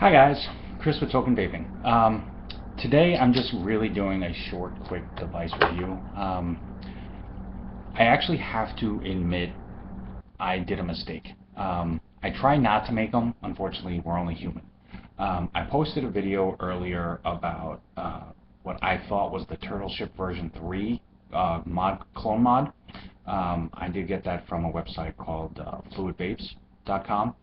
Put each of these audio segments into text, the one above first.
Hi guys, Chris with Token Vaping. Today I'm just really doing a short, quick device review. I actually have to admit I did a mistake. I try not to make them. Unfortunately, we're only human. I posted a video earlier about what I thought was the Turtle Ship version 3 clone mod. I did get that from a website called fluidvapes.com.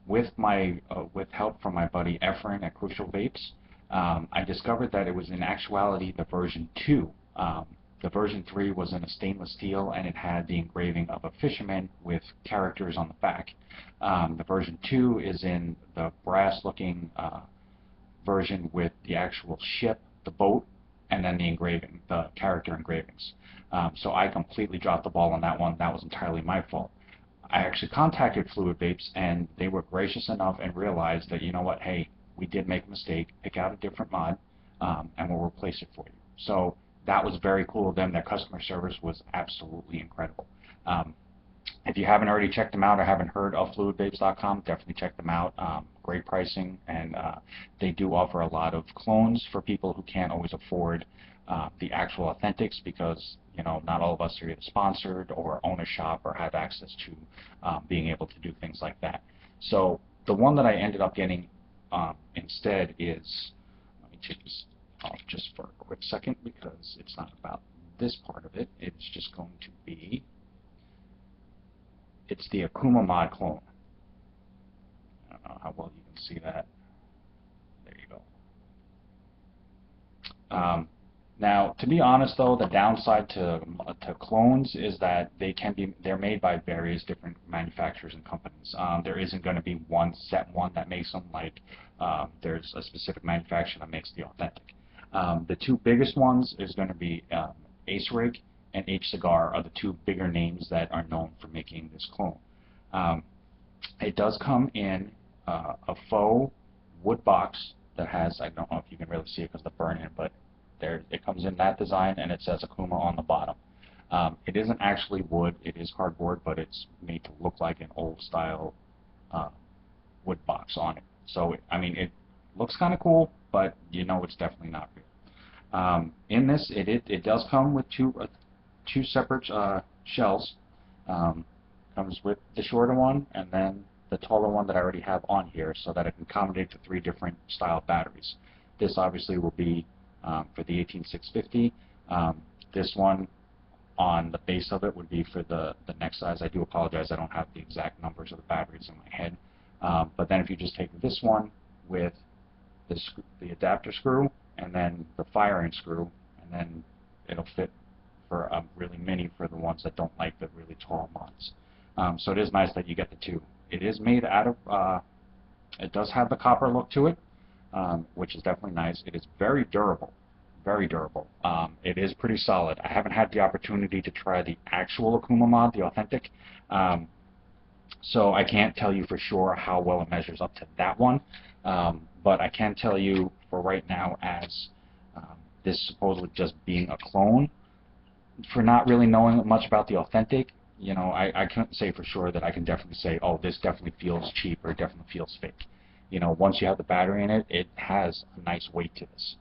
With help from my buddy Efren at Crucial Vapes, I discovered that it was in actuality the version 2. The version 3 was in a stainless steel and it had the engraving of a fisherman with characters on the back. The version 2 is in the brass looking version with the actual ship, the boat, and then the engraving, the character engravings. So I completely dropped the ball on that one. That was entirely my fault. I actually contacted Fluid Vapes and they were gracious enough and realized that, you know what, hey, we did make a mistake, pick out a different mod, and we'll replace it for you. So that was very cool of them. Their customer service was absolutely incredible. If you haven't already checked them out or haven't heard of fluidvapes.com, definitely check them out. Great pricing, and they do offer a lot of clones for people who can't always afford the actual authentics, because not all of us are either sponsored or own a shop or have access to being able to do things like that. So the one that I ended up getting instead is, let me take this off just for a quick second because it's not about this part of it. It's just going to be, it's the Akuma Mod clone. I don't know how well you can see that. There you go. Now, to be honest though, the downside to clones is that they're made by various different manufacturers and companies. There isn't going to be one set one that makes them, like there's a specific manufacturer that makes the authentic. The two biggest ones is going to be Ace Rig and H Cigar are the two bigger names that are known for making this clone. It does come in a faux wood box that has, I don't know if you can really see it because of the burn in, but it comes in that design and it says Akuma on the bottom. It isn't actually wood, it is cardboard, but it's made to look like an old style wood box on it. So, I mean, it looks kind of cool, but it's definitely not real. In this, it does come with two separate shells. Comes with the shorter one and then the taller one that I already have on here, so that it can accommodate the 3 different style batteries. This obviously will be for the 18650. This one on the base of it would be for the next size. I do apologize, I don't have the exact numbers of the batteries in my head. But then if you just take this one with the adapter screw and then the firing screw, and then it'll fit for a really mini for the ones that don't like the really tall mods. So it is nice that you get the two. It is made out of, it does have the copper look to it, which is definitely nice. It is very durable, very durable. It is pretty solid. I haven't had the opportunity to try the actual Akuma mod, the authentic, so I can't tell you for sure how well it measures up to that one, but I can tell you for right now, as this supposedly just being a clone, for not really knowing much about the authentic, I can't say for sure that I can definitely say, oh, this definitely feels cheap or definitely feels fake. Once you have the battery in it, it has a nice weight to this.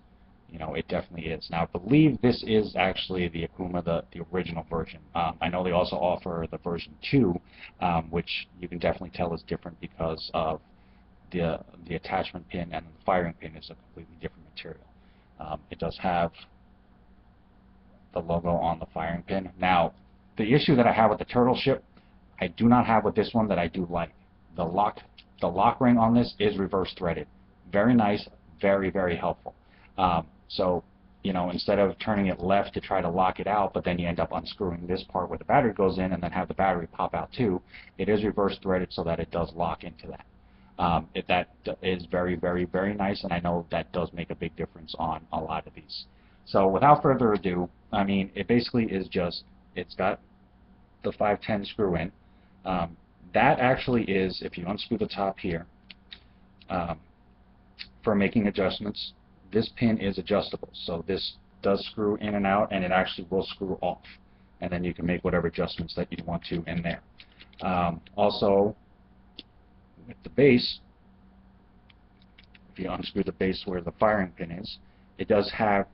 It definitely is. Now, I believe this is actually the Akuma, the original version. I know they also offer the version 2, which you can definitely tell is different because of the attachment pin, and the firing pin is a completely different material. It does have the logo on the firing pin. Now, the issue that I have with the Turtle Ship, I do not have with this one that I do like. The lock ring on this is reverse threaded. Very nice, very, very helpful. So, instead of turning it left to try to lock it out, but then you end up unscrewing this part where the battery goes in and then have the battery pop out too, it is reverse threaded so that it does lock into that. That is very, very, very nice, and I know that does make a big difference on a lot of these. So without further ado, I mean, it basically is just, it's got the 510 screw in. That actually is, if you unscrew the top here, for making adjustments, this pin is adjustable. So this does screw in and out, and it actually will screw off. And then you can make whatever adjustments that you want to in there. Also, with the base, if you unscrew the base where the firing pin is, it does have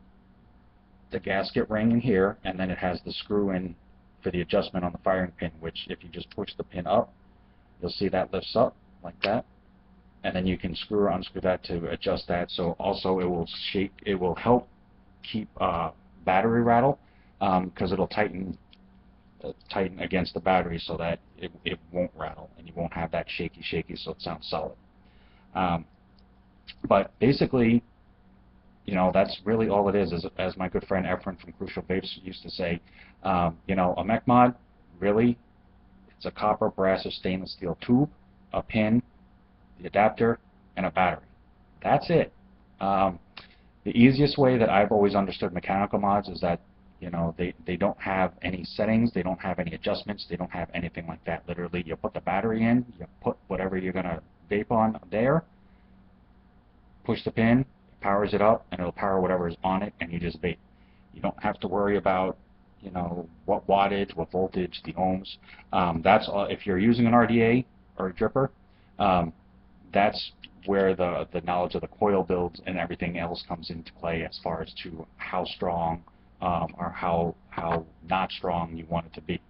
the gasket ring in here, and then it has the screw in for the adjustment on the firing pin, which if you just push the pin up, you'll see that lifts up like that, and then you can screw or unscrew that to adjust that. So also it will help keep battery rattle, because it'll tighten against the battery so that it won't rattle and you won't have that shaky so it sounds solid. But basically, you know, that's really all it is. As my good friend Efren from Crucial Vapes used to say, you know, a mech mod, really, it's a copper, brass, or stainless steel tube, a pin, the adapter, and a battery. That's it. The easiest way that I've always understood mechanical mods is that, you know, they don't have any settings, they don't have any adjustments, they don't have anything like that. Literally, you put the battery in, you put whatever you're going to vape on there, push the pin, it powers it up, and it'll power whatever is on it, and you just vape. You don't have to worry about, you know, what wattage, what voltage, the ohms. That's all. If you're using an RDA or a dripper, that's where the knowledge of the coil builds and everything else comes into play, as far as to how strong or how not strong you want it to be.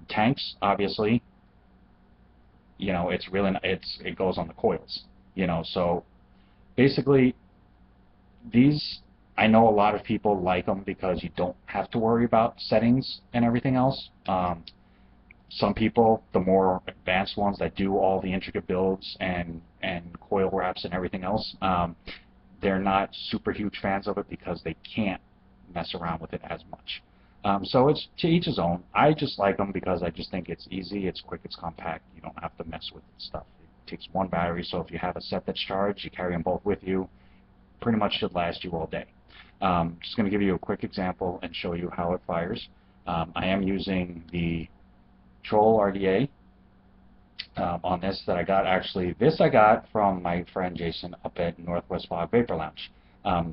Tanks, obviously, you know, it goes on the coils, you know. So basically, these, I know a lot of people like them because you don't have to worry about settings and everything else. Some people, the more advanced ones that do all the intricate builds and coil wraps and everything else, they're not super huge fans of it because they can't mess around with it as much. So it's to each his own. I just like them because I just think it's easy, it's quick, it's compact. You don't have to mess with stuff. It takes one battery, so if you have a set that's charged, you carry them both with you. Pretty much should last you all day. Just going to give you a quick example and show you how it fires. I am using the Troll RDA on this that I got. Actually, this I got from my friend Jason up at Northwest Fog Vapor Lounge.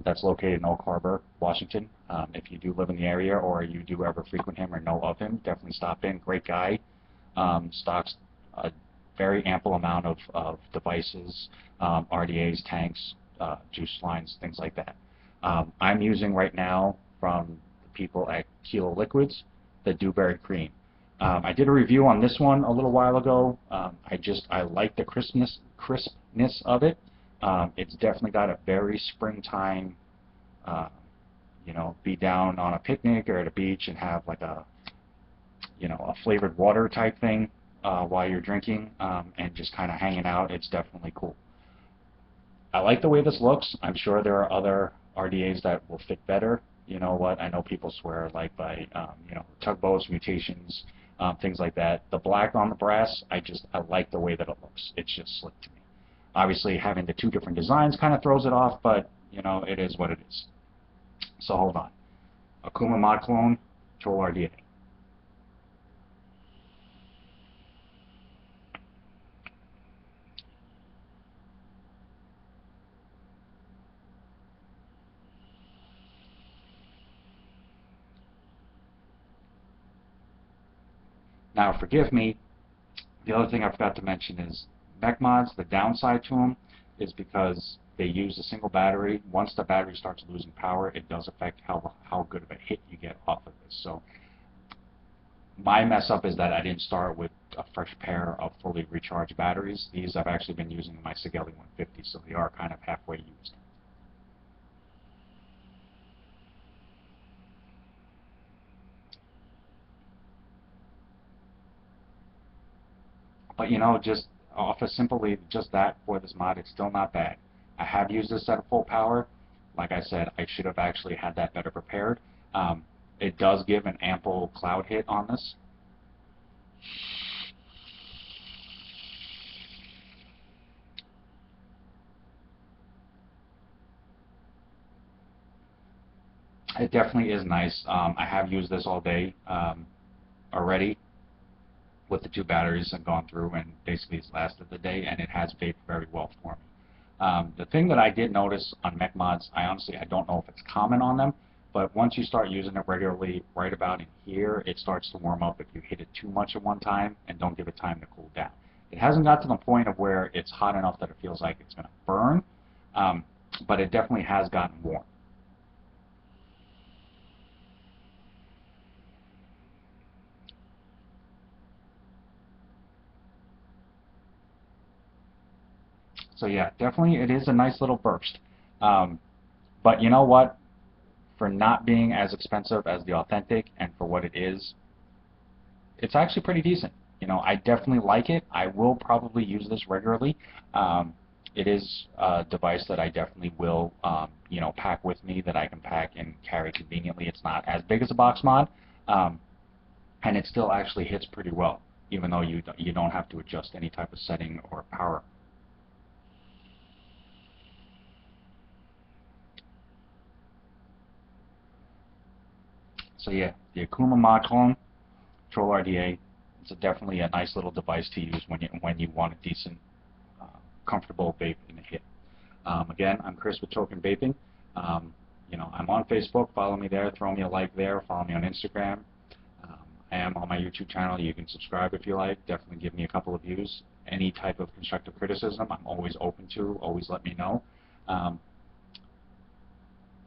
That's located in Oak Harbor, Washington. If you do live in the area or you do ever frequent him or know of him, definitely stop in. Great guy. Stocks a very ample amount of devices, RDAs, tanks, juice lines, things like that. I'm using right now from the people at Kilo Liquids the Dewberry Cream. I did a review on this one a little while ago. I like the crispness of it. It's definitely got a very springtime, you know, be down on a picnic or at a beach and have like a, you know, a flavored water type thing while you're drinking and just kind of hanging out. It's definitely cool. I like the way this looks. I'm sure there are other RDAs that will fit better. You know what? I know people swear like by, you know, tugboats, mutations, things like that. The black on the brass, I like the way that it looks. It's just slick to me. Obviously, having the two different designs kind of throws it off, but, you know, it is what it is. So hold on. Akuma Mod Clone, Troll RDA. Now, forgive me, the other thing I forgot to mention is mech mods, the downside to them is because they use a single battery. Once the battery starts losing power, it does affect how good of a hit you get off of this. So my mess up is that I didn't start with a fresh pair of fully recharged batteries. These I've actually been using in my Sigelli 150, so they are kind of halfway used. But you know, just off of simply just that for this mod, it's still not bad. I have used this at full power. Like I said, I should have actually had that better prepared. It does give an ample cloud hit on this. It definitely is nice. I have used this all day already with the two batteries and gone through, and basically it's lasted the day, and it has vaped very well for me. The thing that I did notice on mech mods, I don't know if it's common on them, but once you start using it regularly, right about in here, it starts to warm up if you hit it too much at one time and don't give it time to cool down. It hasn't got to the point of where it's hot enough that it feels like it's going to burn, but it definitely has gotten warm. So yeah, definitely it is a nice little burst. Um, but you know what? For not being as expensive as the Authentic and for what it is, it's actually pretty decent. You know, I definitely like it. I will probably use this regularly. It is a device that I definitely will, you know, pack with me, that I can pack and carry conveniently. It's not as big as a box mod, um, and it still actually hits pretty well, even though you don't have to adjust any type of setting or power. So yeah, the Akuma Mech Control RDA. It's definitely a nice little device to use when you want a decent, uh, comfortable vape in the hit. Again, I'm Chris with Token Vaping. Um, you know, I'm on Facebook. Follow me there. Throw me a like there. Follow me on Instagram. Um, I am on my YouTube channel. You can subscribe if you like. Definitely give me a couple of views. Any type of constructive criticism, I'm always open to. Always let me know. Um,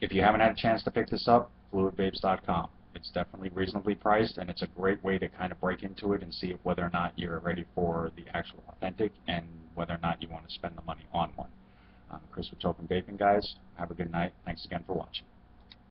if you haven't had a chance to pick this up, fluidvapes.com. It's definitely reasonably priced, and it's a great way to kind of break into it and see if whether or not you're ready for the actual Authentic and whether or not you want to spend the money on one. Chris with Token Vaping, guys. Have a good night. Thanks again for watching.